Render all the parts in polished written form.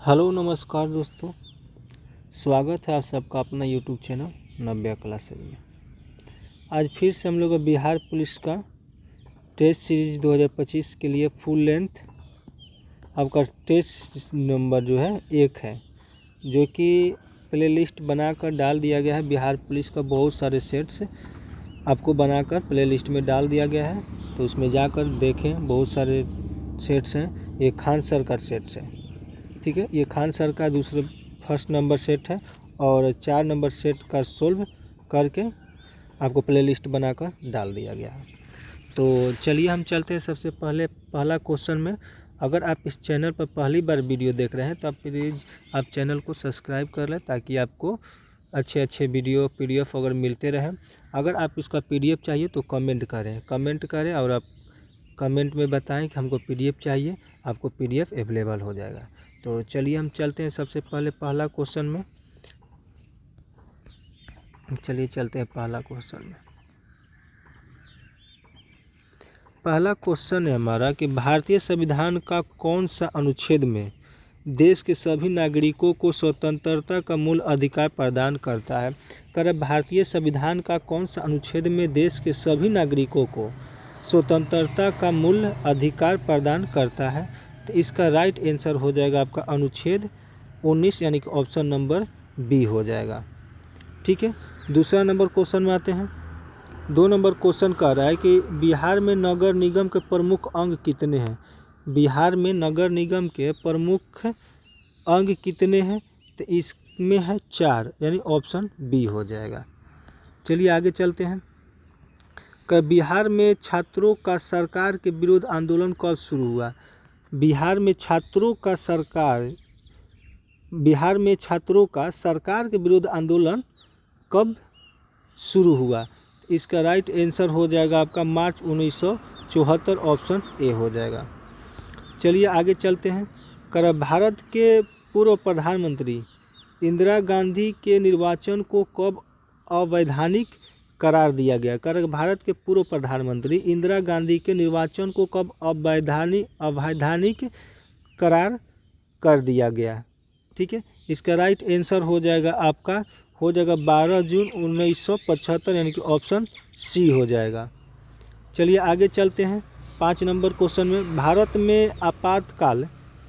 Hello नमस्कार दोस्तों, स्वागत है आप सबका अपना यूट्यूब चैनल नव्या क्लासेज में। आज फिर से हम लोग बिहार पुलिस का टेस्ट सीरीज 2025 के लिए फुल लेंथ आपका टेस्ट नंबर जो है 1 है, जो कि प्ले लिस्ट बनाकर डाल दिया गया है। बिहार पुलिस का बहुत सारे सेट्स आपको बनाकर प्ले लिस्ट में डाल दिया गया है, तो उसमें जाकर देखें। बहुत सारे सेट्स हैं। ये खान सर का सेट्स है, ठीक है। ये खान सर का फर्स्ट नंबर सेट है और 4 नंबर सेट का सोल्व करके आपको प्ले लिस्ट बनाकर डाल दिया गया है। तो चलिए हम चलते हैं सबसे पहला क्वेश्चन में। अगर आप इस चैनल पर पहली बार वीडियो देख रहे हैं तो आप प्लीज़ आप चैनल को सब्सक्राइब कर लें, ताकि आपको अच्छे वीडियो PDF अगर मिलते रहें। अगर आप इसका PDF चाहिए तो कमेंट करें और आप कमेंट में बताएं कि हमको PDF चाहिए, आपको PDF अवेलेबल हो जाएगा। तो चलिए हम चलते हैं सबसे पहला क्वेश्चन में। पहला क्वेश्चन है हमारा कि भारतीय संविधान का कौन सा अनुच्छेद में देश के सभी नागरिकों को स्वतंत्रता का मूल अधिकार प्रदान करता है। भारतीय संविधान का कौन सा अनुच्छेद में देश के सभी नागरिकों को स्वतंत्रता का मूल अधिकार प्रदान करता है। तो इसका राइट आंसर हो जाएगा आपका अनुच्छेद 19, यानी कि ऑप्शन नंबर बी हो जाएगा, ठीक है। दूसरा नंबर क्वेश्चन में आते हैं। 2 नंबर क्वेश्चन कह रहा है कि बिहार में नगर निगम के प्रमुख अंग कितने हैं। बिहार में नगर निगम के प्रमुख अंग कितने हैं, तो इसमें है 4, यानी ऑप्शन बी हो जाएगा। चलिए आगे चलते हैं। बिहार में छात्रों का सरकार के विरुद्ध आंदोलन कब शुरू हुआ। बिहार में छात्रों का सरकार के विरुद्ध आंदोलन कब शुरू हुआ। इसका राइट आंसर हो जाएगा आपका मार्च 1974, ऑप्शन ए हो जाएगा। चलिए आगे चलते हैं। भारत के पूर्व प्रधानमंत्री इंदिरा गांधी के निर्वाचन को कब अवैधानिक करार दिया गया। भारत के पूर्व प्रधानमंत्री इंदिरा गांधी के निर्वाचन को कब अवैधानिक करार कर दिया गया, ठीक है। इसका राइट आंसर हो जाएगा 12 जून 1975, यानी कि ऑप्शन सी हो जाएगा। चलिए आगे चलते हैं 5 नंबर क्वेश्चन में। भारत में आपातकाल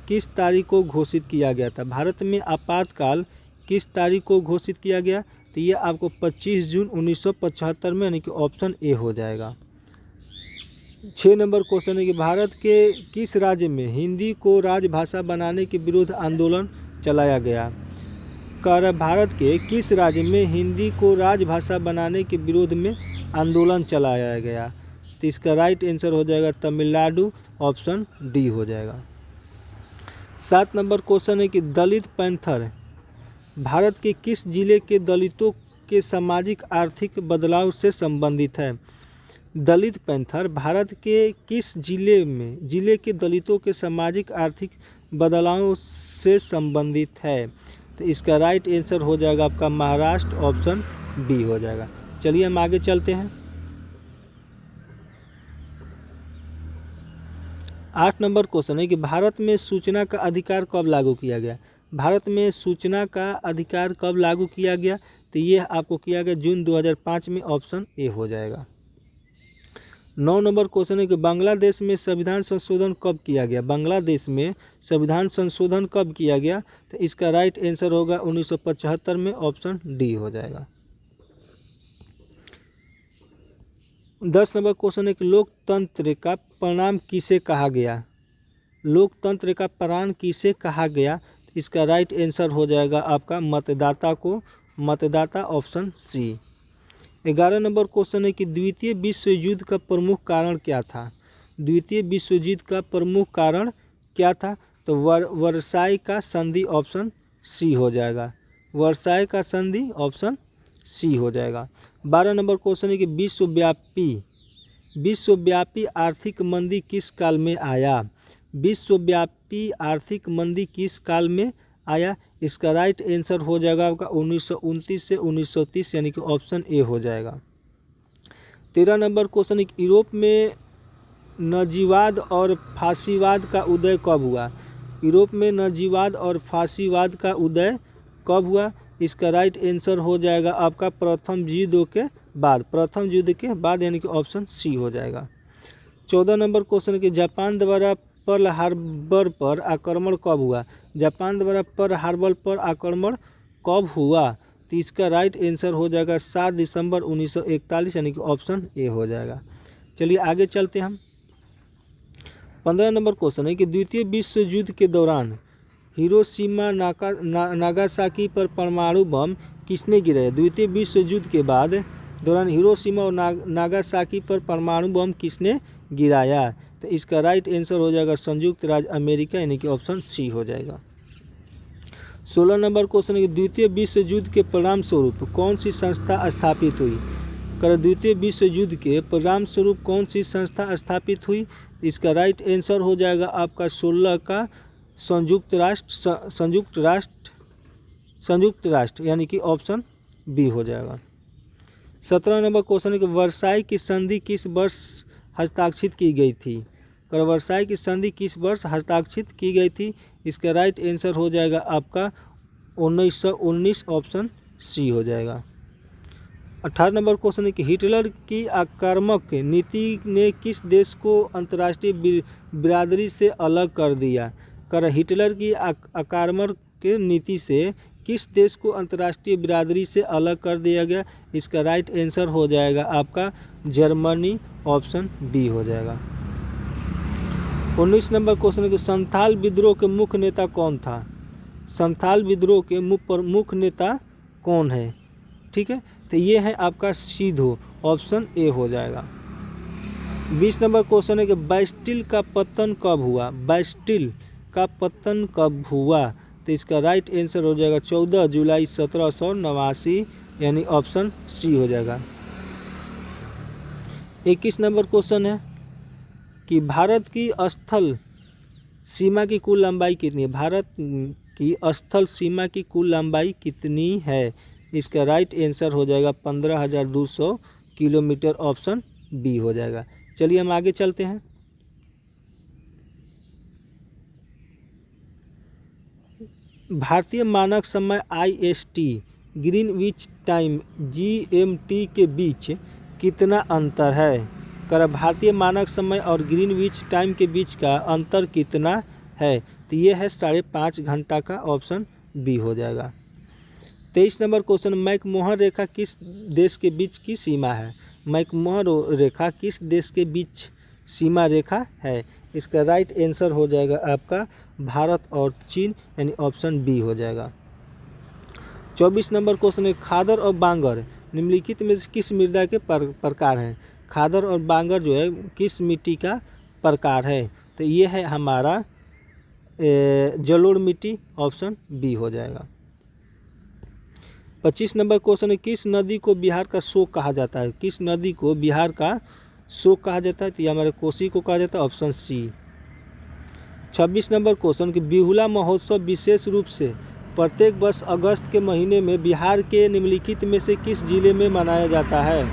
किस तारीख को घोषित किया गया था। भारत में आपातकाल किस तारीख को घोषित किया गया, तो ये आपको 25 जून 1975 में, यानी कि ऑप्शन ए हो जाएगा। 6 नंबर क्वेश्चन है कि भारत के किस राज्य में हिंदी को राजभाषा बनाने के विरुद्ध आंदोलन चलाया गया। भारत के किस राज्य में हिंदी को राजभाषा बनाने के विरोध में आंदोलन चलाया गया, तो इसका राइट आंसर हो जाएगा तमिलनाडु, ऑप्शन डी हो जाएगा। 7 नंबर क्वेश्चन है कि दलित पैंथर भारत के किस जिले के दलितों के सामाजिक आर्थिक बदलाव से संबंधित है। दलित पैंथर भारत के किस जिले के दलितों के सामाजिक आर्थिक बदलाव से संबंधित है, तो इसका राइट आंसर हो जाएगा आपका महाराष्ट्र, ऑप्शन बी हो जाएगा। चलिए हम आगे चलते हैं। 8 नंबर क्वेश्चन है कि भारत में सूचना का अधिकार कब लागू किया गया। भारत में सूचना का अधिकार कब लागू किया गया, तो ये आपको किया गया जून 2005 में, ऑप्शन ए हो जाएगा। 9 नंबर क्वेश्चन है कि बांग्लादेश में संविधान संशोधन कब किया गया। बांग्लादेश में संविधान संशोधन कब किया गया, तो इसका राइट आंसर होगा 1975 में, ऑप्शन डी हो जाएगा। 10 नंबर क्वेश्चन है कि लोकतंत्र का परिणाम किसे कहा गया। लोकतंत्र का परिणाम किसे कहा गया, इसका राइट आंसर हो जाएगा आपका मतदाता, ऑप्शन सी। 11 नंबर क्वेश्चन है कि द्वितीय विश्व युद्ध का प्रमुख कारण क्या था। द्वितीय विश्व युद्ध का प्रमुख कारण क्या था, तो वर्साई का संधि, ऑप्शन सी हो जाएगा। वर्साई का संधि, ऑप्शन सी हो जाएगा। 12 नंबर क्वेश्चन है कि विश्वव्यापी आर्थिक मंदी किस काल में आया। विश्वव्यापी आर्थिक मंदी किस काल में आया, इसका राइट आंसर हो जाएगा आपका 1929 से 1930, यानी कि ऑप्शन ए हो जाएगा। 13 नंबर क्वेश्चन है यूरोप में नाजीवाद और फासीवाद का उदय कब हुआ। यूरोप में नाजीवाद और फासीवाद का उदय कब हुआ? इसका राइट आंसर हो जाएगा आपका प्रथम युद्ध के बाद, यानी कि ऑप्शन सी हो जाएगा। 14 नंबर क्वेश्चन के जापान द्वारा पर्ल हार्बर पर आक्रमण कब हुआ? जापान द्वारा पर्ल हार्बर पर आक्रमण कब हुआ? तो इसका राइट आंसर हो जाएगा 7 दिसंबर 1941, यानी कि ऑप्शन ए हो जाएगा। चलिए आगे चलते हैं हम। 15 नंबर क्वेश्चन है कि द्वितीय विश्व युद्ध के दौरान हिरोशिमा नागासाकी पर परमाणु बम किसने गिराया? द्वितीय विश्व युद्ध के दौरान हिरोशिमा और नागासाकी पर परमाणु बम किसने गिराया? तो इसका राइट आंसर हो जाएगा संयुक्त राज्य अमेरिका, यानी कि ऑप्शन सी हो जाएगा। 16 नंबर क्वेश्चन है कि द्वितीय विश्व युद्ध के परिणाम स्वरूप कौन सी संस्था स्थापित हुई? द्वितीय विश्व युद्ध के परिणाम स्वरूप कौन सी संस्था स्थापित हुई? इसका राइट आंसर हो जाएगा आपका 16 का संयुक्त राष्ट्र, यानी कि ऑप्शन बी हो जाएगा। 17 नंबर क्वेश्चन है कि वर्साई की संधि किस वर्ष हस्ताक्षरित की गई थी? वर्साई की संधि किस वर्ष हस्ताक्षरित की गई थी? इसका राइट आंसर हो जाएगा आपका 1919, ऑप्शन सी हो जाएगा। 18 नंबर क्वेश्चन है कि हिटलर की आक्रामक नीति ने किस देश को अंतर्राष्ट्रीय बिरादरी से अलग कर दिया? हिटलर की आक्रामक नीति से किस देश को अंतर्राष्ट्रीय बिरादरी से अलग कर दिया गया? इसका राइट आंसर हो जाएगा आपका जर्मनी, ऑप्शन बी हो जाएगा। 19 नंबर क्वेश्चन है कि संथाल विद्रोह के मुख्य नेता कौन था? संथाल विद्रोह के मुख्य नेता कौन है? ठीक है, तो ये है आपका सीधो, ऑप्शन ए हो जाएगा। 20 नंबर क्वेश्चन है कि बैस्टिल का पतन कब हुआ? बैस्टिल का पतन कब हुआ? तो इसका राइट आंसर हो जाएगा 14 जुलाई 1789, यानी ऑप्शन सी हो जाएगा। 21 नंबर क्वेश्चन है कि भारत की स्थल सीमा की कुल लंबाई कितनी है? भारत की स्थल सीमा की कुल लंबाई कितनी है? इसका राइट आंसर हो जाएगा 15,200 किलोमीटर, ऑप्शन बी हो जाएगा। चलिए हम आगे चलते हैं। भारतीय मानक समय IST, ग्रीनविच टाइम GMT के बीच कितना अंतर है? भारतीय मानक समय और ग्रीनविच टाइम के बीच का अंतर कितना है? तो ये है 5.5 घंटा का, ऑप्शन बी हो जाएगा। 23 नंबर क्वेश्चन, मैकमोहन रेखा किस देश के बीच की सीमा है? मैकमोहन रेखा किस देश के बीच सीमा रेखा है? इसका राइट आंसर हो जाएगा आपका भारत और चीन, यानी ऑप्शन बी हो जाएगा। 24 नंबर क्वेश्चन है, खादर और बांगर निम्नलिखित में से किस मृदा के प्रकार हैं? खादर और बांगर जो है किस मिट्टी का प्रकार है? तो ये है हमारा जलोढ़ मिट्टी, ऑप्शन बी हो जाएगा। 25 नंबर क्वेश्चन है, किस नदी को बिहार का शोक कहा जाता है? किस नदी को बिहार का शोक कहा जाता है? तो ये हमारे कोसी को कहा जाता है, ऑप्शन सी। 26 नंबर क्वेश्चन कि बिहुला महोत्सव विशेष रूप से प्रत्येक वर्ष अगस्त के महीने में बिहार के निम्नलिखित में से किस जिले में मनाया जाता है?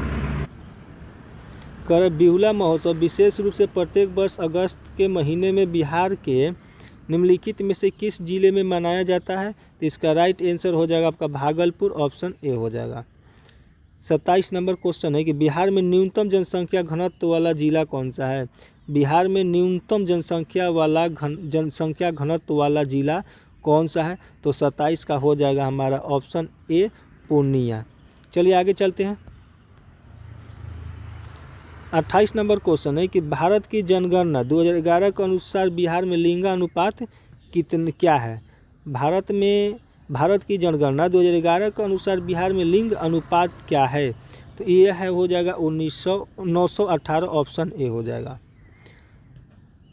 बिहुला महोत्सव विशेष रूप से प्रत्येक वर्ष अगस्त के महीने में बिहार के निम्नलिखित में से किस जिले में मनाया जाता है? तो इसका राइट आंसर हो जाएगा आपका भागलपुर, ऑप्शन ए हो जाएगा। 27 नंबर क्वेश्चन है कि बिहार में न्यूनतम जनसंख्या घनत्व वाला जिला कौन सा है? बिहार में न्यूनतम जनसंख्या घनत्व वाला जिला कौन सा है? तो 27 का हो जाएगा हमारा ऑप्शन ए, पूर्णिया। चलिए आगे चलते हैं। 28 नंबर क्वेश्चन है कि भारत की जनगणना 2011 के अनुसार बिहार में लिंगानुपात क्या है? भारत की जनगणना 2011 के अनुसार बिहार में लिंग अनुपात क्या है? तो ये है हो जाएगा 918, ऑप्शन ए हो जाएगा।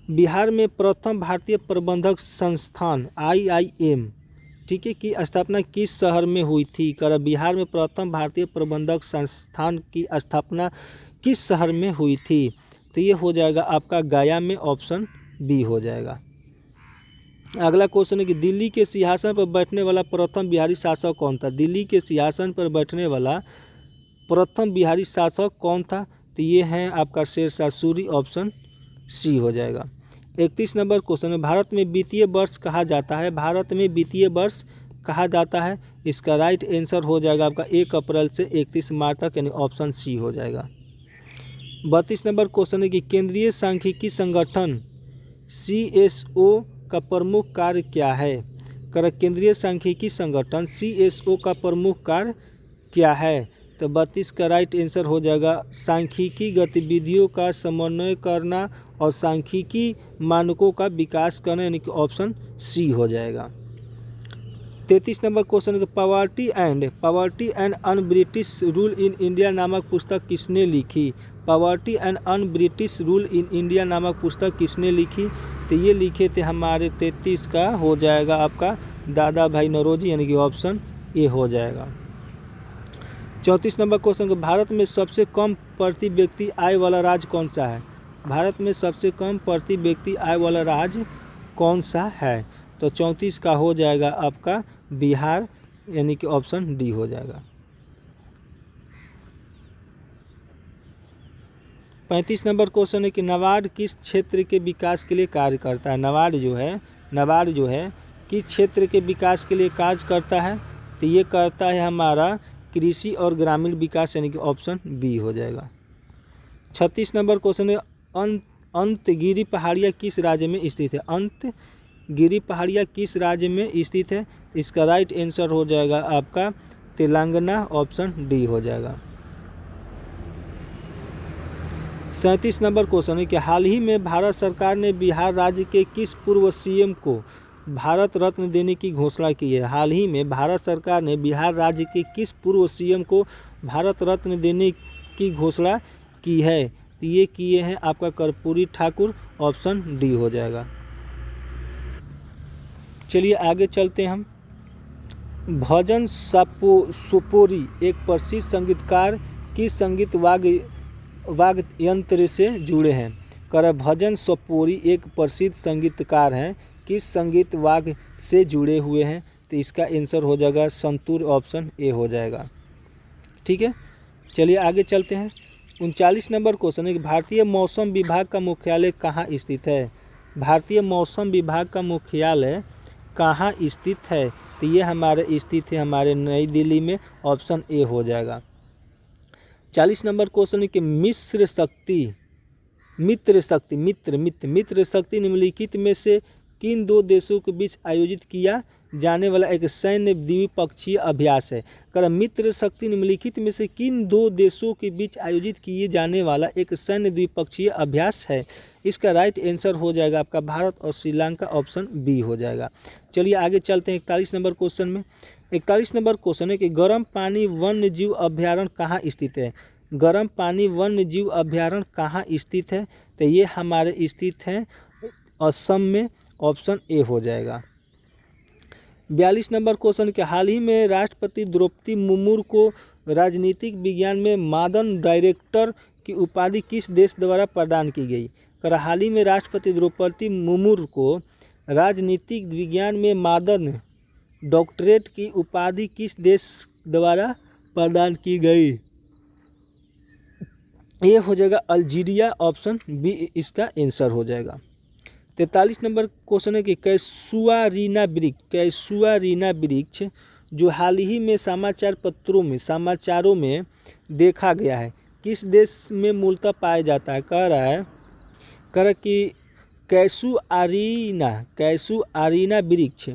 बिहार में प्रथम भारतीय प्रबंधक संस्थान IIM, ठीक है, की स्थापना किस शहर में हुई थी? बिहार में प्रथम भारतीय प्रबंधक संस्थान की स्थापना किस शहर में हुई थी? तो ये हो जाएगा आपका गया में, ऑप्शन बी हो जाएगा। अगला क्वेश्चन है कि दिल्ली के सिंहासन पर बैठने वाला प्रथम बिहारी शासक कौन था? दिल्ली के सिंहासन पर बैठने वाला प्रथम बिहारी शासक कौन था? तो ये है आपका शेरशाह सूरी, ऑप्शन सी हो जाएगा। 31 नंबर क्वेश्चन है, भारत में वित्तीय वर्ष कहा जाता है, भारत में वित्तीय वर्ष कहा जाता है। इसका राइट आंसर हो जाएगा आपका 1 अप्रैल से 31 मार्च तक, यानी ऑप्शन सी हो जाएगा। 32 नंबर क्वेश्चन है कि केंद्रीय सांख्यिकी संगठन CSO का प्रमुख कार्य क्या है। केंद्रीय सांख्यिकी संगठन CSO का प्रमुख कार्य क्या है। तो 32 का राइट आंसर हो जाएगा सांख्यिकी गतिविधियों का समन्वय करना और सांख्यिकी मानकों का विकास करना, यानी कि ऑप्शन सी हो जाएगा। 33 नंबर क्वेश्चन है, poverty and un British rule in India नामक पुस्तक किसने लिखी। Poverty and un British rule in India नामक पुस्तक किसने लिखी। तो ये लिखे थे हमारे 33 का हो जाएगा आपका दादा भाई नौरोजी, यानी कि ऑप्शन ए हो जाएगा। 34 नंबर क्वेश्चन, भारत में सबसे कम प्रति व्यक्ति आय वाला राज्य कौन सा है। भारत में सबसे कम प्रति व्यक्ति आय वाला राज्य कौन सा है। तो 34 का हो जाएगा आपका बिहार, यानी कि ऑप्शन डी हो जाएगा। 35 नंबर क्वेश्चन है कि नाबार्ड किस क्षेत्र के विकास के लिए कार्य करता है। नाबार्ड जो है किस क्षेत्र के विकास के लिए कार्य करता है। तो ये करता है हमारा कृषि और ग्रामीण विकास, यानी कि ऑप्शन बी हो जाएगा। 36 नंबर क्वेश्चन है, अंतगिरी पहाड़ियाँ किस राज्य में स्थित है। अंतगिरी पहाड़ियाँ किस राज्य में स्थित है। इसका राइट आंसर हो जाएगा आपका तेलंगाना, ऑप्शन डी हो जाएगा। 37 नंबर क्वेश्चन है कि हाल ही में भारत सरकार ने बिहार राज्य के किस पूर्व CM को भारत रत्न देने की घोषणा की है। हाल ही में भारत सरकार ने बिहार राज्य के किस पूर्व CM को भारत रत्न देने की घोषणा की है। तो ये किए हैं आपका कर्पूरी ठाकुर, ऑप्शन डी हो जाएगा। चलिए आगे चलते हैं हम। भजन सोपोरी एक प्रसिद्ध संगीतकार किस संगीत वाद्य यंत्र से जुड़े हैं। भजन सोपोरी एक प्रसिद्ध संगीतकार हैं, किस संगीत वाद्य से जुड़े हुए हैं। तो इसका आंसर हो जाएगा संतूर, ऑप्शन ए हो जाएगा। ठीक है, चलिए आगे चलते हैं। 39 नंबर क्वेश्चन है कि भारतीय मौसम विभाग का मुख्यालय कहाँ स्थित है। भारतीय मौसम विभाग का मुख्यालय कहाँ स्थित है। तो ये हमारे स्थित है हमारे नई दिल्ली में, ऑप्शन ए हो जाएगा। 40 नंबर क्वेश्चन है कि मित्र शक्ति निम्नलिखित में से किन दो देशों के बीच आयोजित किया जाने वाला एक सैन्य द्विपक्षीय अभ्यास है। मित्र शक्ति निम्नलिखित में से किन दो देशों के बीच आयोजित किए जाने वाला एक सैन्य द्विपक्षीय अभ्यास है। इसका राइट आंसर हो जाएगा आपका भारत और श्रीलंका, ऑप्शन बी हो जाएगा। चलिए आगे चलते हैं 41 नंबर क्वेश्चन में। 41 नंबर क्वेश्चन है कि गर्म पानी वन्य जीव अभ्यारण्य कहाँ स्थित है। गर्म पानी वन्य जीव अभ्यारण्य कहाँ स्थित है। तो ये हमारे स्थित हैं असम में, ऑप्शन ए हो जाएगा। 42 नंबर क्वेश्चन के हाल ही में राष्ट्रपति द्रौपदी मुर्मू को राजनीतिक विज्ञान में मादन डायरेक्टर की उपाधि किस देश द्वारा प्रदान की गई। हाल ही में राष्ट्रपति द्रौपदी मुर्मू को राजनीतिक विज्ञान में मादन डॉक्टरेट की उपाधि किस देश द्वारा प्रदान की गई। ये हो जाएगा अल्जीरिया, ऑप्शन बी इसका आंसर हो जाएगा। 43 नंबर क्वेश्चन है कि कैसुआरीना वृक्ष जो हाल ही में समाचारों में देखा गया है किस देश में मूलतः पाया जाता है। कह रहा है कि कैसुआरीना वृक्ष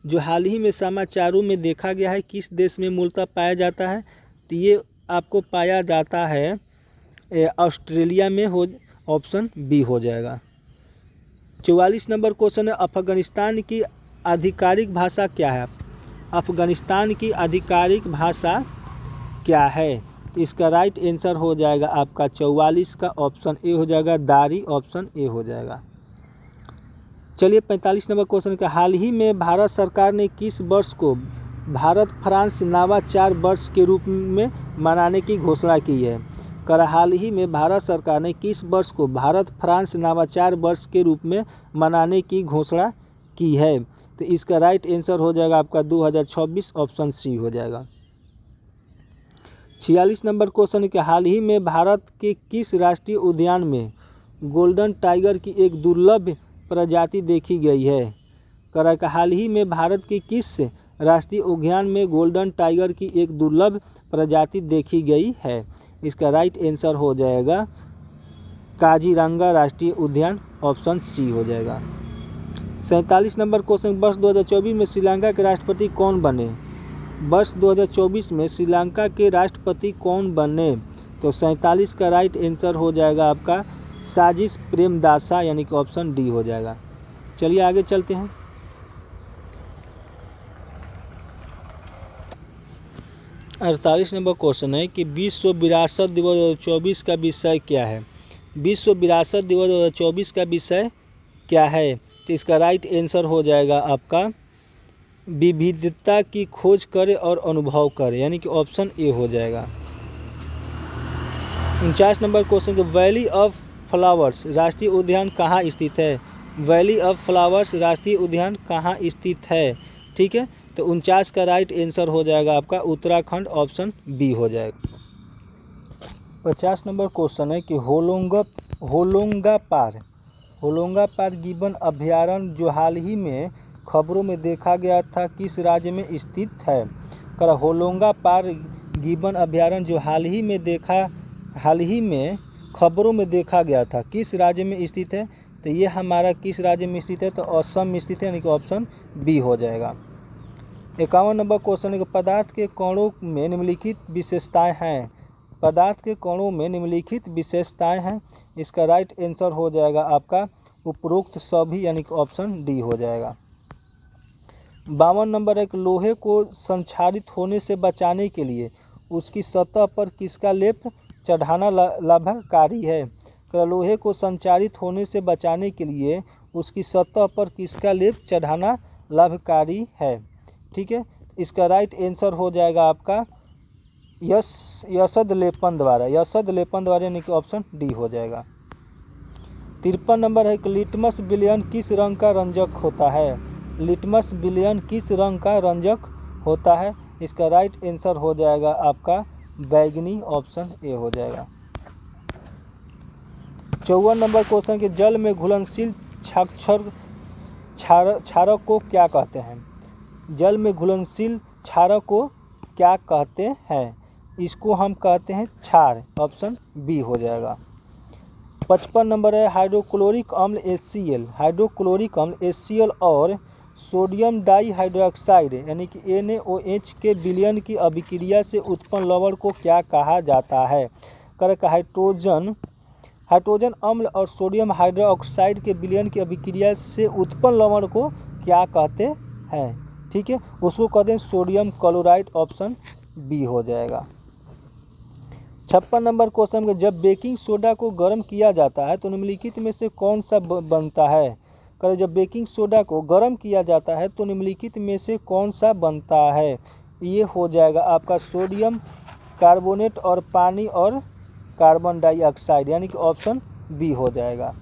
जो हाल ही में समाचारों में देखा गया है किस देश में मूलतः पाया जाता है। तो ये आपको पाया जाता है ऑस्ट्रेलिया में, ऑप्शन बी हो जाएगा। 44 नंबर क्वेश्चन है अफगानिस्तान की आधिकारिक भाषा क्या है। अफगानिस्तान की आधिकारिक भाषा क्या है। तो इसका राइट आंसर हो जाएगा आपका 44 का ऑप्शन ए हो जाएगा, दारी, ऑप्शन ए हो जाएगा। चलिए 45 नंबर क्वेश्चन का हाल ही में भारत सरकार ने किस वर्ष को भारत फ्रांस नवाचार वर्ष के रूप में मनाने की घोषणा की है। हाल ही में भारत सरकार ने किस वर्ष को भारत फ्रांस नवाचार वर्ष के रूप में मनाने की घोषणा की है। तो इसका राइट आंसर हो जाएगा आपका 2026, ऑप्शन सी हो जाएगा। 46 नंबर क्वेश्चन के हाल ही में भारत के किस राष्ट्रीय उद्यान में गोल्डन टाइगर की एक दुर्लभ प्रजाति देखी गई है? कर हाल ही में भारत के किस राष्ट्रीय उद्यान में गोल्डन टाइगर की एक दुर्लभ प्रजाति देखी गई है? इसका राइट आंसर हो जाएगा काजीरंगा राष्ट्रीय उद्यान, ऑप्शन सी हो जाएगा। 47 नंबर क्वेश्चन, वर्ष 2024 में श्रीलंका के राष्ट्रपति कौन बने? वर्ष 2024 में श्रीलंका के राष्ट्रपति कौन बने? तो 47 का राइट आंसर हो जाएगा आपका साजिश प्रेमदासा, यानी कि ऑप्शन डी हो जाएगा। चलिए आगे चलते हैं। 48 नंबर क्वेश्चन है कि विश्व विरासत दिवस 2024 का विषय क्या है? विश्व विरासत दिवस 2024 का विषय क्या है? तो इसका राइट आंसर हो जाएगा आपका विविधता की खोज करें और अनुभव करें, यानी कि ऑप्शन ए हो जाएगा। 49 नंबर क्वेश्चन के वैली ऑफ फ्लावर्स राष्ट्रीय उद्यान कहाँ स्थित है? वैली ऑफ फ्लावर्स राष्ट्रीय उद्यान कहाँ स्थित है? ठीक है, तो 49 का राइट आंसर हो जाएगा आपका उत्तराखंड, ऑप्शन बी हो जाएगा। 50 नंबर क्वेश्चन है कि होलोंगा पार गिबन अभयारण्य जो हाल ही में खबरों में देखा गया था किस राज्य में स्थित है? कर होलोंगा पार गिबन अभयारण्य जो हाल ही में खबरों में देखा गया था किस राज्य में स्थित है? तो ये हमारा किस राज्य में स्थित है? तो असम में स्थित है, यानी कि ऑप्शन बी हो जाएगा। 51 नंबर क्वेश्चन है कि पदार्थ के कणों में निम्नलिखित विशेषताएं हैं। पदार्थ के कणों में निम्नलिखित विशेषताएं हैं। इसका राइट आंसर हो जाएगा आपका उपरोक्त सभी, यानी कि ऑप्शन डी हो जाएगा। 52 नंबर है कि लोहे को संक्षारित होने से बचाने के लिए उसकी सतह पर किसका लेप चढ़ाना लाभकारी है? लोहे को संचारित होने से बचाने के लिए उसकी सतह पर किसका लेप चढ़ाना लाभकारी है? ठीक है, इसका राइट आंसर हो जाएगा आपका यशद लेपन द्वारा, यानी कि ऑप्शन डी हो जाएगा। 53 नंबर है कि लिटमस विलयन किस रंग का रंजक होता है? लिटमस विलयन किस रंग का रंजक होता है? इसका राइट आंसर हो जाएगा आपका बैगनी, ऑप्शन ए हो जाएगा। 54 नंबर क्वेश्चन के जल में घुलनशील क्षारक को क्या कहते हैं? जल में घुलनशील क्षारक को क्या कहते हैं? इसको हम कहते हैं क्षार, ऑप्शन बी हो जाएगा। 55 नंबर है हाइड्रोक्लोरिक अम्ल HCl और सोडियम डाइहाइड्रोक्साइड यानी कि NaOH के विलयन की अभिक्रिया से उत्पन्न लवण को क्या कहा जाता है? हाइड्रोजन अम्ल और सोडियम हाइड्रोक्साइड के विलयन की अभिक्रिया से उत्पन्न लवण को क्या कहते हैं? ठीक है, उसको कहते हैं सोडियम क्लोराइड, ऑप्शन बी हो जाएगा। 56 नंबर क्वेश्चन में जब बेकिंग सोडा को गर्म किया जाता है तो निम्नलिखित में से कौन सा बनता है? जब बेकिंग सोडा को गर्म किया जाता है तो निम्नलिखित में से कौन सा बनता है? ये हो जाएगा आपका सोडियम कार्बोनेट और पानी और कार्बन डाइऑक्साइड, यानी कि ऑप्शन बी हो जाएगा।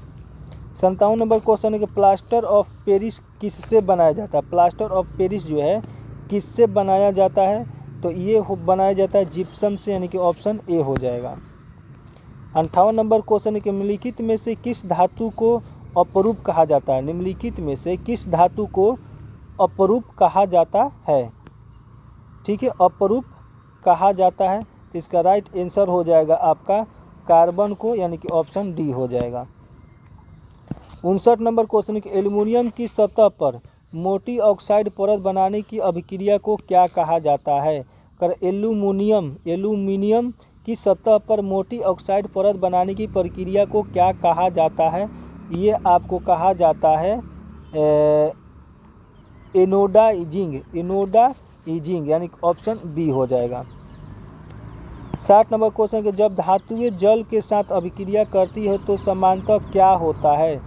57 नंबर क्वेश्चन है कि प्लास्टर ऑफ पेरिस किससे बनाया जाता है? प्लास्टर ऑफ पेरिस जो है किससे बनाया जाता है? तो ये बनाया जाता है जिप्सम से, यानी कि ऑप्शन ए हो जाएगा। 58 नंबर क्वेश्चन है कि निम्नलिखित में से किस धातु को अपरूप कहा जाता है? निम्नलिखित में से किस धातु को अपरूप कहा जाता है? ठीक है, अपरूप कहा जाता है। तो इसका राइट आंसर हो जाएगा आपका कार्बन को, यानी कि ऑप्शन डी हो जाएगा। 59 नंबर क्वेश्चन कि एल्युमिनियम की सतह पर मोटी ऑक्साइड परत बनाने की अभिक्रिया को क्या कहा जाता है? एल्युमिनियम की सतह पर मोटी ऑक्साइड परत बनाने की प्रक्रिया को क्या कहा जाता है? ये आपको कहा जाता है एनोडाइजिंग, यानी कि ऑप्शन बी हो जाएगा। 60 नंबर क्वेश्चन कि जब धातुएं जल के साथ अभिक्रिया करती है तो सामान्यतः क्या होता है?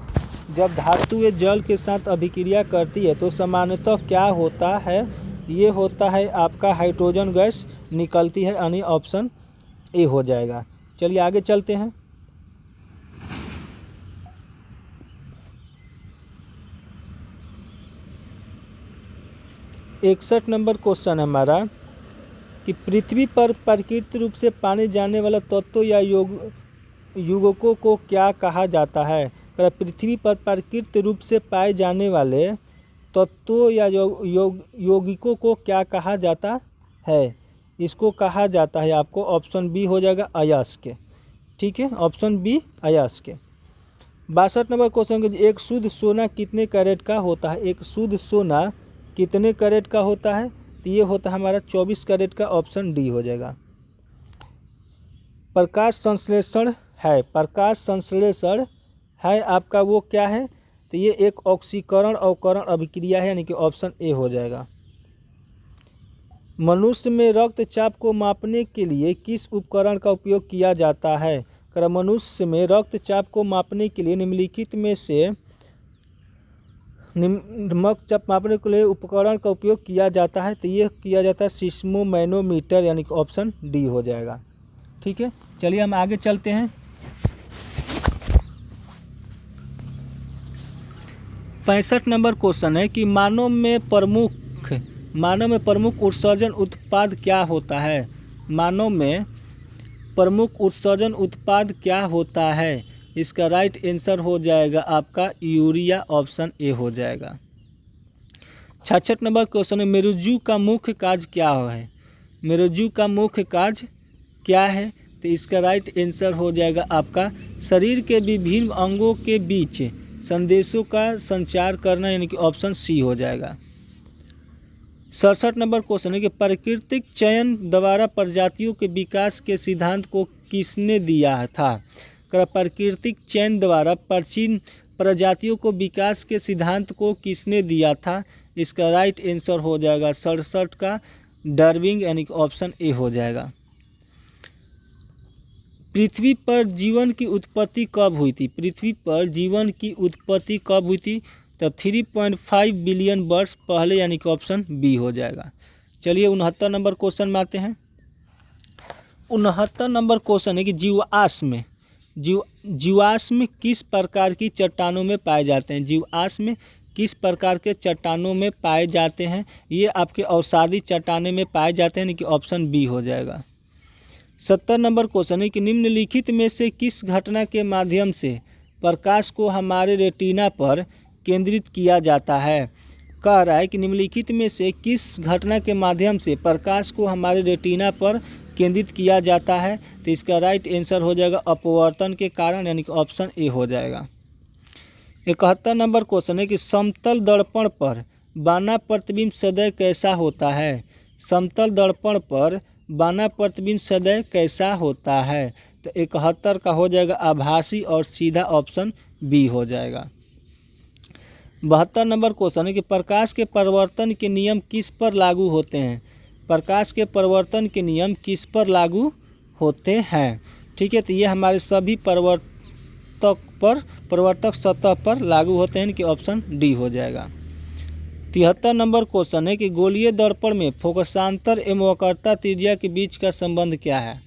जब धातुएं जल के साथ अभिक्रिया करती है तो सामान्यतः क्या होता है? ये होता है आपका हाइड्रोजन गैस निकलती है, यानी ऑप्शन ए हो जाएगा। चलिए आगे चलते हैं। इकसठ नंबर क्वेश्चन है हमारा कि पृथ्वी पर प्राकृतिक रूप से पाने जाने वाला तत्व या युगकों को क्या कहा जाता है? पृथ्वी पर प्राकृतिक रूप से पाए जाने वाले तत्वों या यौगिकों को क्या कहा जाता है? इसको कहा जाता है आपको ऑप्शन बी हो जाएगा अयस्क। ठीक है, ऑप्शन बी अयस्क। 62 नंबर क्वेश्चन के एक शुद्ध सोना कितने कैरेट का होता है? एक शुद्ध सोना कितने कैरेट का होता है? तो ये होता है हमारा 24 कैरेट का, ऑप्शन डी हो जाएगा। प्रकाश संश्लेषण है, प्रकाश संश्लेषण है आपका वो क्या है? तो ये एक ऑक्सीकरण अवकरण अभिक्रिया है, यानी कि ऑप्शन ए हो जाएगा। मनुष्य में रक्तचाप को मापने के लिए किस उपकरण का उपयोग किया जाता है? अगर मनुष्य में रक्तचाप को मापने के लिए निम्नलिखित में से रक्तचाप मापने के लिए उपकरण का उपयोग किया जाता है, तो ये किया जाता है सिस्मोमैनोमीटर, यानी कि ऑप्शन डी हो जाएगा। ठीक है, चलिए हम आगे चलते हैं। 65 नंबर क्वेश्चन है कि मानव में प्रमुख उत्सर्जन उत्पाद क्या होता है? मानव में प्रमुख उत्सर्जन उत्पाद क्या होता है? इसका राइट आंसर हो जाएगा आपका यूरिया, ऑप्शन ए हो जाएगा। 66 नंबर क्वेश्चन है मेरुज्जू का मुख्य कार्य क्या है? मेरुज्जू का मुख्य कार्य क्या है? तो इसका राइट आंसर हो जाएगा आपका शरीर के विभिन्न अंगों के बीच संदेशों का संचार करना, यानी कि ऑप्शन सी हो जाएगा। 67 नंबर क्वेश्चन है कि प्राकृतिक चयन द्वारा प्रजातियों के विकास के सिद्धांत को किसने दिया था? प्राकृतिक चयन द्वारा प्राचीन प्रजातियों को विकास के सिद्धांत को किसने दिया था? इसका राइट आंसर हो जाएगा 67 का डार्विन, यानी कि ऑप्शन ए हो जाएगा। पृथ्वी पर जीवन की उत्पत्ति कब हुई थी? पृथ्वी पर जीवन की उत्पत्ति कब हुई थी? तो 3.5 बिलियन वर्ष पहले, यानी कि ऑप्शन बी हो जाएगा। चलिए 69 नंबर क्वेश्चन में आते हैं। 69 नंबर क्वेश्चन है कि जीवाश्म किस प्रकार की चट्टानों में पाए जाते हैं? जीवाश्म किस प्रकार के चट्टानों में पाए जाते हैं? ये आपके अवसादी चट्टानें में पाए जाते हैं, यानी कि ऑप्शन बी हो जाएगा। 70 नंबर क्वेश्चन है कि निम्नलिखित में से किस घटना के माध्यम से प्रकाश को हमारे रेटिना पर केंद्रित किया जाता है? कह रहा है कि निम्नलिखित में से किस घटना के माध्यम से प्रकाश को हमारे रेटिना पर केंद्रित किया जाता है? तो इसका राइट आंसर हो जाएगा अपवर्तन के कारण, यानी कि ऑप्शन ए हो जाएगा। 71 नंबर क्वेश्चन है कि समतल दर्पण पर बाना प्रतिबिंब सदैव कैसा होता है? समतल दर्पण पर बाना प्रतिबिंब सदैव कैसा होता है? तो 71 का हो जाएगा आभासी और सीधा, ऑप्शन बी हो जाएगा। 72 नंबर क्वेश्चन है कि प्रकाश के परिवर्तन के नियम किस पर लागू होते हैं? प्रकाश के परिवर्तन के नियम किस पर लागू होते हैं? ठीक है, तो ये हमारे सभी परिवर्तक सतह पर लागू होते हैं, कि ऑप्शन डी हो जाएगा। 73 नंबर क्वेश्चन है कि गोलीय दर्पण में फोकसांतर एवं वक्रता त्रिज्या के बीच का संबंध क्या है?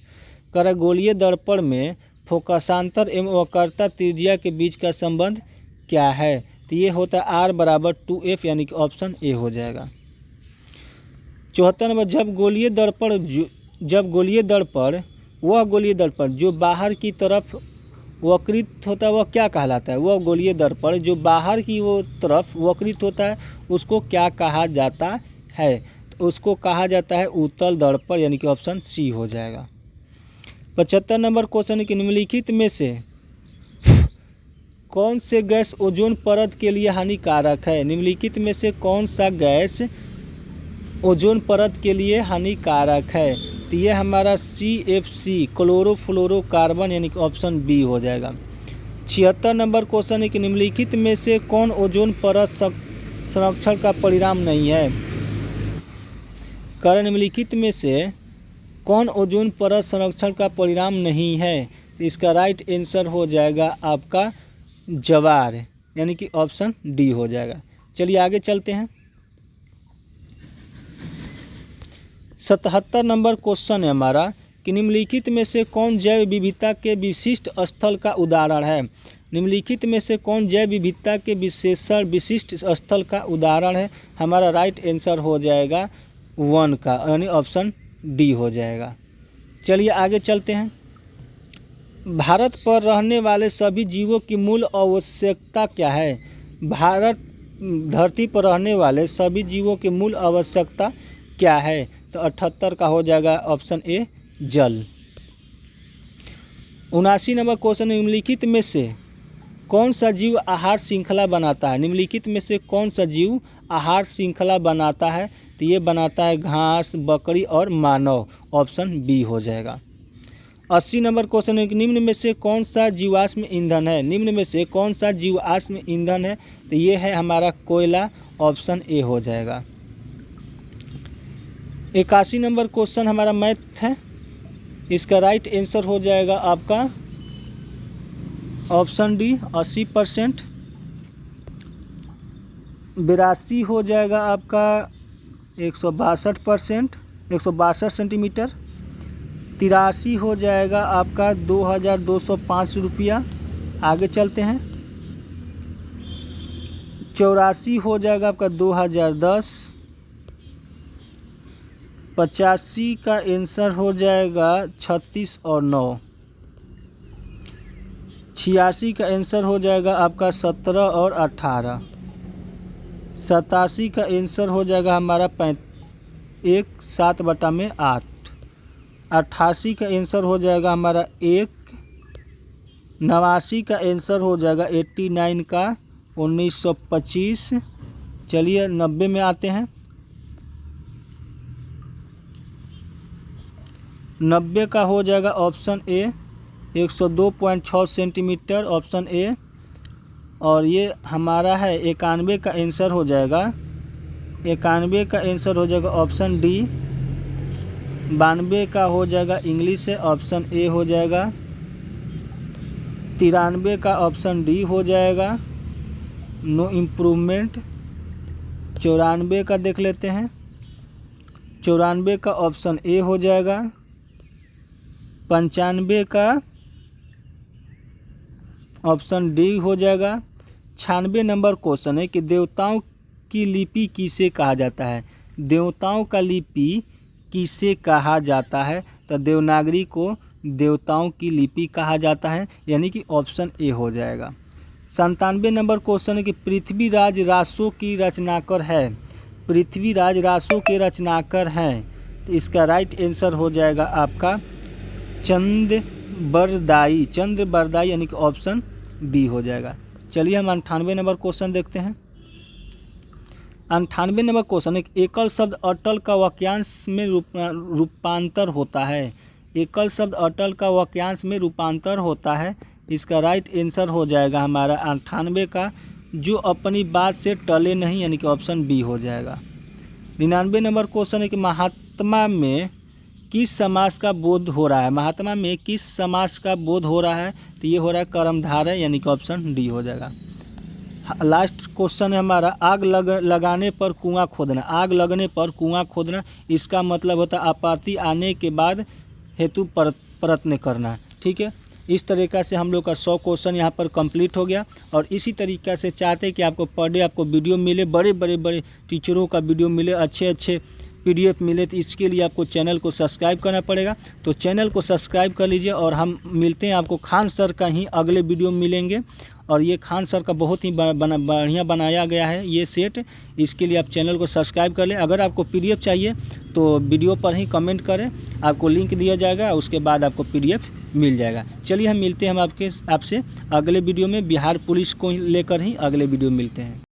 कर गोलीय दर्पण में फोकसांतर एवं वक्रता त्रिज्या के बीच का संबंध क्या है? तो ये होता है R बराबर 2F, यानी कि ऑप्शन ए हो जाएगा। 74 नंबर जब गोलीय दर्पण जो बाहर की तरफ वक्रित होता है वह क्या कहलाता है? वह गोलीय दर्पण जो बाहर की वो तरफ वक्रित होता है उसको क्या कहा जाता है? तो उसको कहा जाता है उत्तल दर्पण, यानी कि ऑप्शन सी हो जाएगा। 75 नंबर क्वेश्चन है कि निम्नलिखित में से कौन से गैस ओजोन परत के लिए हानिकारक है? निम्नलिखित में से कौन सा गैस ओजोन परत के लिए हानिकारक है? तो ये हमारा CFC क्लोरोफ्लोरोकार्बन, यानी कि ऑप्शन बी हो जाएगा। 76 नंबर क्वेश्चन है कि निम्नलिखित में से कौन ओजोन परत संरक्षण का परिणाम नहीं है? कारण निम्नलिखित में से कौन ओजोन परत संरक्षण का परिणाम नहीं है? इसका राइट आंसर हो जाएगा आपका जवार, यानी कि ऑप्शन डी हो जाएगा। चलिए आगे चलते हैं। 77 नंबर क्वेश्चन है हमारा कि निम्नलिखित में से कौन जैव विविधता के विशिष्ट स्थल का उदाहरण है? निम्नलिखित में से कौन जैव विविधता के विशिष्ट स्थल का उदाहरण है? हमारा राइट आंसर हो जाएगा 1 का, यानी ऑप्शन डी हो जाएगा। चलिए आगे चलते हैं। भारत पर रहने वाले सभी जीवों की मूल आवश्यकता क्या है? भारत धरती पर रहने वाले सभी जीवों की मूल आवश्यकता क्या है? तो 78 का हो जाएगा ऑप्शन ए जल। 79 नंबर क्वेश्चन, निम्नलिखित में से कौन सा जीव आहार श्रृंखला बनाता है? निम्नलिखित में से कौन सा जीव आहार श्रृंखला बनाता है? तो ये बनाता है घास, बकरी और मानव। ऑप्शन बी हो जाएगा। 80 नंबर क्वेश्चन है कि निम्न में से कौन सा जीवाश्म ईंधन है? निम्न में से कौन सा जीवाश्म ईंधन है? तो ये है हमारा कोयला। ऑप्शन ए हो जाएगा। 81 नंबर क्वेश्चन हमारा मैथ है, इसका राइट आंसर हो जाएगा आपका ऑप्शन डी 80%। 82 हो जाएगा आपका 162%, 162 सेंटीमीटर। 83 हो जाएगा आपका 2205 रुपया। आगे चलते हैं। 84 हो जाएगा आपका 2010। 85 का आंसर हो जाएगा 36 और 9। 86 का आंसर हो जाएगा आपका 17 और 18। 87 का आंसर हो जाएगा हमारा 7/8। 88 का आंसर हो जाएगा हमारा 1। 89 का आंसर हो जाएगा 89 का 1925। चलिए 90 में आते हैं। 90 का हो जाएगा option A 102.6 centimetre. Option A. और ये हमारा है 91 का आंसर हो जाएगा 91 का आंसर हो जाएगा ऑप्शन डी 92 का हो जाएगा इंग्लिश है। ऑप्शन ए हो जाएगा। 93 का ऑप्शन डी हो जाएगा नो इम्प्रूवमेंट। 94 का देख लेते हैं। 94 का ऑप्शन ए हो जाएगा। 95 का ऑप्शन डी हो जाएगा। 96 नंबर क्वेश्चन है कि देवताओं की लिपि किसे कहा जाता है? देवताओं का लिपि किसे कहा जाता है? तो देवनागरी को देवताओं की लिपि कहा जाता है, यानी कि ऑप्शन ए हो जाएगा। 97 नंबर क्वेश्चन है कि पृथ्वीराज रासो की रचनाकर है। पृथ्वीराज रासो के रचनाकर हैं, तो इसका राइट आंसर हो जाएगा आपका चंद्रबरदाई। चंद्रबरदाई यानी कि ऑप्शन बी हो जाएगा। चलिए हम 98 नंबर क्वेश्चन देखते हैं। 98 नंबर क्वेश्चन, एक एकल शब्द अटल का वाक्यांश में रूपांतर होता है। एकल शब्द अटल का वाक्यांश में रूपांतर होता है, इसका राइट आंसर हो जाएगा हमारा 98 का जो अपनी बात से टले नहीं, यानी कि ऑप्शन बी हो जाएगा। 99 नंबर क्वेश्चन है कि महात्मा में किस समास का बोध हो रहा है? महात्मा में किस समास का बोध हो रहा है? तो ये हो रहा है कर्मधारय, यानी कि ऑप्शन डी हो जाएगा। लास्ट क्वेश्चन है हमारा आग लगाने पर कुआं खोदना। आग लगने पर कुआं खोदना, इसका मतलब होता है आपत्ति आने के बाद हेतु प्रयत्न करना। ठीक है, इस तरीक़ा से हम लोग का 100 क्वेश्चन यहाँ पर कंप्लीट हो गया। और इसी तरीक़ा से चाहते हैं कि आपको पर डे आपको वीडियो मिले, बड़े टीचरों का वीडियो मिले, अच्छे PDF मिले, तो इसके लिए आपको चैनल को सब्सक्राइब करना पड़ेगा। तो चैनल को सब्सक्राइब कर लीजिए और हम मिलते हैं आपको खान सर का ही अगले वीडियो मिलेंगे। और ये खान सर का बहुत ही बढ़िया बनाया गया है ये सेट, इसके लिए आप चैनल को सब्सक्राइब कर लें। अगर आपको PDF चाहिए तो वीडियो पर ही कमेंट करें, आपको लिंक दिया जाएगा, उसके बाद आपको PDF मिल जाएगा। चलिए हम मिलते हैं, हम आपसे अगले वीडियो में बिहार पुलिस को लेकर ही अगले वीडियो मिलते हैं।